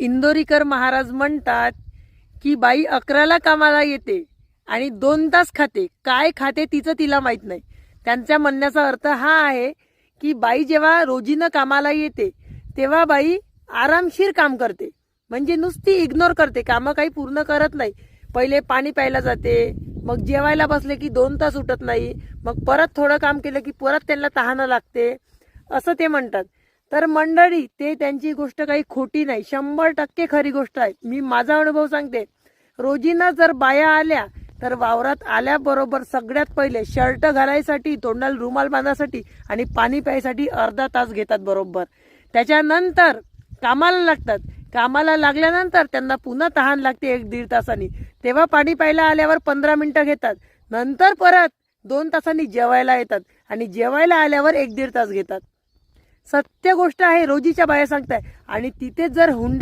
इंदोरीकर महाराज म्हणतात की बाई 11ला कामाला येते आणि 2 तास खाते. काय खाते तिचं तिला माहित नाही. त्यांच्या म्हणण्याचा अर्थ हा आहे की बाई जेव्हा रोजीनं कामाला येते तेव्हा बाई आरामशीर काम करते, म्हणजे नुसती इग्नोर करते, कामं काही पूर्ण करत नाही. पहिले पाणी प्यायला जाते, मग जेवायला बसले की 2 तास उठत नाही, मग परत थोडं काम केलं की परत त्यांना तहानं लागते, असं ते म्हणतात. तर मंडळी, ते त्यांची गोष्ट काही खोटी नाही, 100% खरी गोष्ट आहे. मी माझा अनुभव सांगते. रोजीनं जर बाया आल्या तर वावरात आल्याबरोबर सगळ्यात पहिले शर्ट घालायसाठी, तोंडाला रुमाल बांधायसाठी आणि पाणी प्यायसाठी अर्धा तास घेतात बरोबर. त्याच्यानंतर कामाला लागतात. कामाला लागल्यानंतर त्यांना पुन्हा तहान लागते 1-1.5 तासांनी, तेव्हा पाणी प्यायला आल्यावर 15 मिनिटं घेतात. नंतर परत 2 तासांनी जेवायला येतात आणि जेवायला आल्यावर 1-1.5 तास घेतात. सत्य गोष्ट आहे, रोजीच्या बाया सांगताय. आणि तिथे जर हुंड्या